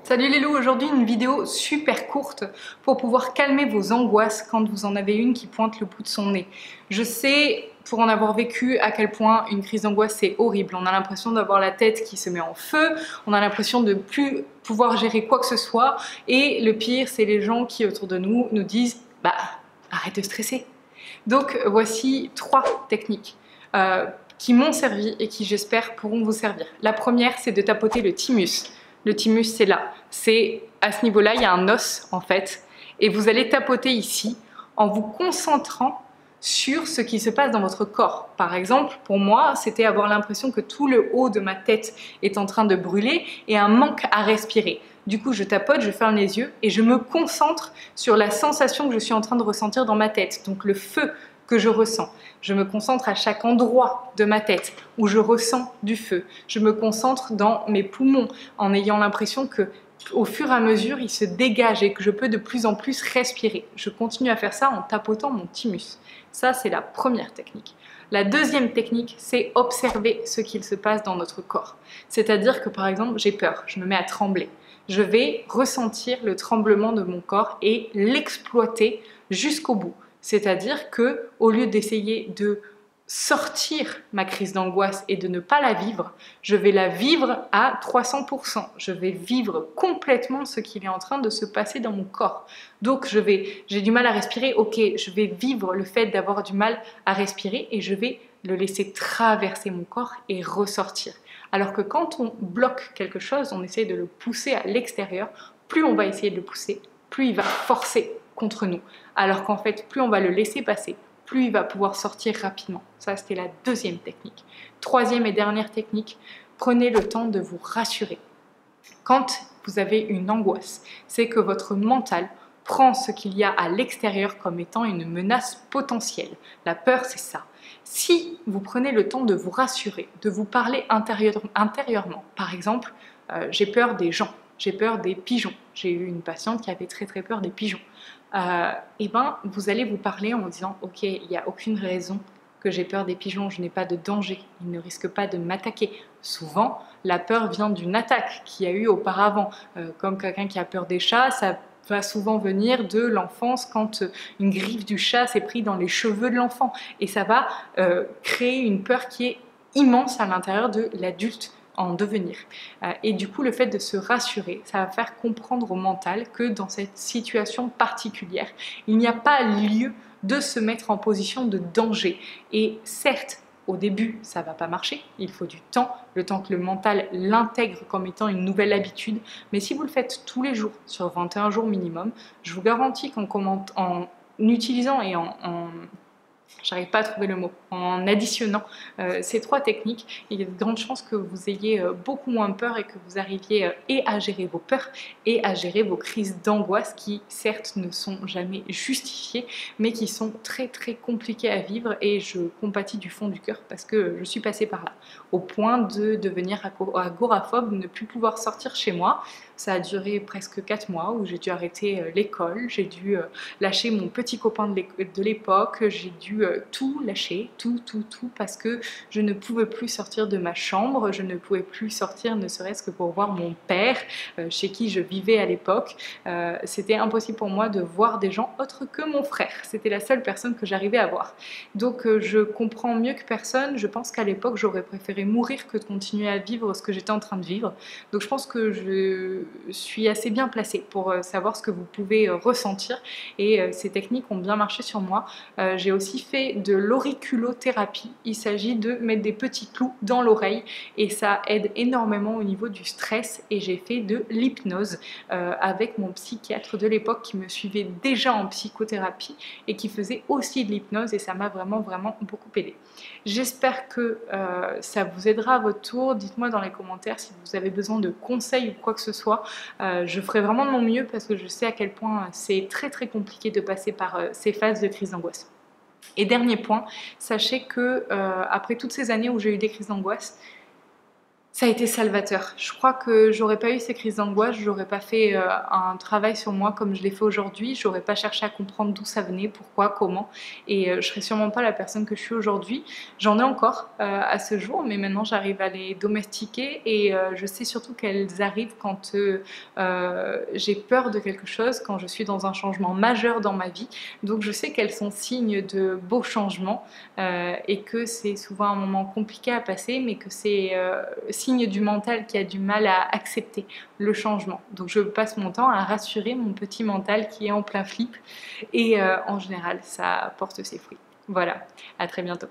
Salut les loups, aujourd'hui une vidéo super courte pour pouvoir calmer vos angoisses quand vous en avez une qui pointe le bout de son nez. Je sais, pour en avoir vécu, à quel point une crise d'angoisse c'est horrible. On a l'impression d'avoir la tête qui se met en feu, on a l'impression de plus pouvoir gérer quoi que ce soit et le pire c'est les gens qui autour de nous disent « bah arrête de stresser ». Donc voici 3 techniques qui m'ont servi et qui j'espère pourront vous servir. La première c'est de tapoter le thymus. Le thymus, c'est là. C'est à ce niveau-là, il y a un os en fait. Et vous allez tapoter ici en vous concentrant sur ce qui se passe dans votre corps. Par exemple, pour moi, c'était avoir l'impression que tout le haut de ma tête est en train de brûler et un manque à respirer. Du coup, je tapote, je ferme les yeux et je me concentre sur la sensation que je suis en train de ressentir dans ma tête. Donc le feu que je ressens. Je me concentre à chaque endroit de ma tête où je ressens du feu. Je me concentre dans mes poumons en ayant l'impression que au fur et à mesure, ils se dégagent et que je peux de plus en plus respirer. Je continue à faire ça en tapotant mon thymus. Ça, c'est la première technique. La deuxième technique, c'est observer ce qu'il se passe dans notre corps. C'est-à-dire que par exemple, j'ai peur, je me mets à trembler. Je vais ressentir le tremblement de mon corps et l'exploiter jusqu'au bout. C'est-à-dire que, au lieu d'essayer de sortir ma crise d'angoisse et de ne pas la vivre, je vais la vivre à 300%. Je vais vivre complètement ce qu'il est en train de se passer dans mon corps. Donc j'ai du mal à respirer, ok, je vais vivre le fait d'avoir du mal à respirer et je vais le laisser traverser mon corps et ressortir. Alors que quand on bloque quelque chose, on essaie de le pousser à l'extérieur, plus on va essayer de le pousser, plus il va forcer contre nous. Alors qu'en fait, plus on va le laisser passer, plus il va pouvoir sortir rapidement. Ça, c'était la deuxième technique. Troisième et dernière technique, prenez le temps de vous rassurer. Quand vous avez une angoisse, c'est que votre mental prend ce qu'il y a à l'extérieur comme étant une menace potentielle. La peur, c'est ça. Si vous prenez le temps de vous rassurer, de vous parler intérieurement, par exemple, j'ai peur des gens, j'ai peur des pigeons. J'ai eu une patiente qui avait très peur des pigeons. Et ben, vous allez vous parler en disant « Ok, il n'y a aucune raison que j'ai peur des pigeons, je n'ai pas de danger, ils ne risquent pas de m'attaquer. » Souvent, la peur vient d'une attaque qu'il y a eu auparavant. Comme quelqu'un qui a peur des chats, ça va souvent venir de l'enfance quand une griffe du chat s'est prise dans les cheveux de l'enfant. Et ça va créer une peur qui est immense à l'intérieur de l'adulte en devenir. Et du coup, le fait de se rassurer, ça va faire comprendre au mental que dans cette situation particulière, il n'y a pas lieu de se mettre en position de danger. Et certes, au début, ça ne va pas marcher, il faut du temps, le temps que le mental l'intègre comme étant une nouvelle habitude. Mais si vous le faites tous les jours, sur 21 jours minimum, je vous garantis en utilisant et j'arrive pas à trouver le mot, en additionnant ces 3 techniques, il y a de grandes chances que vous ayez beaucoup moins peur et que vous arriviez et à gérer vos peurs et à gérer vos crises d'angoisse qui certes ne sont jamais justifiées mais qui sont très compliquées à vivre, et je compatis du fond du cœur parce que je suis passée par là, au point de devenir agoraphobe, ne plus pouvoir sortir chez moi. Ça a duré presque 4 mois où j'ai dû arrêter l'école, j'ai dû lâcher mon petit copain de l'époque, j'ai dû tout lâcher, tout, parce que je ne pouvais plus sortir de ma chambre, je ne pouvais plus sortir ne serait-ce que pour voir mon père, chez qui je vivais à l'époque. C'était impossible pour moi de voir des gens autres que mon frère, c'était la seule personne que j'arrivais à voir. Donc je comprends mieux que personne, je pense qu'à l'époque j'aurais préféré mourir que de continuer à vivre ce que j'étais en train de vivre. Donc je pense que je suis assez bien placée pour savoir ce que vous pouvez ressentir, et ces techniques ont bien marché sur moi. J'ai aussi fait de l'auriculothérapie. Il s'agit de mettre des petits clous dans l'oreille et ça aide énormément au niveau du stress. Et j'ai fait de l'hypnose avec mon psychiatre de l'époque qui me suivait déjà en psychothérapie et qui faisait aussi de l'hypnose, et ça m'a vraiment beaucoup aidé. J'espère que ça vous aidera à votre tour. Dites-moi dans les commentaires si vous avez besoin de conseils ou quoi que ce soit. Je ferai vraiment de mon mieux parce que je sais à quel point c'est très compliqué de passer par ces phases de crise d'angoisse. Et dernier point, sachez que après toutes ces années où j'ai eu des crises d'angoisse, Ça a été salvateur. Je crois que j'aurais pas eu ces crises d'angoisse, j'aurais pas fait un travail sur moi comme je l'ai fait aujourd'hui, j'aurais pas cherché à comprendre d'où ça venait, pourquoi, comment, et je serais sûrement pas la personne que je suis aujourd'hui. J'en ai encore à ce jour, mais maintenant j'arrive à les domestiquer et je sais surtout qu'elles arrivent quand j'ai peur de quelque chose, quand je suis dans un changement majeur dans ma vie. Donc je sais qu'elles sont signes de beaux changements et que c'est souvent un moment compliqué à passer, mais que c'est signe du mental qui a du mal à accepter le changement. Donc je passe mon temps à rassurer mon petit mental qui est en plein flip et en général ça porte ses fruits. Voilà, à très bientôt.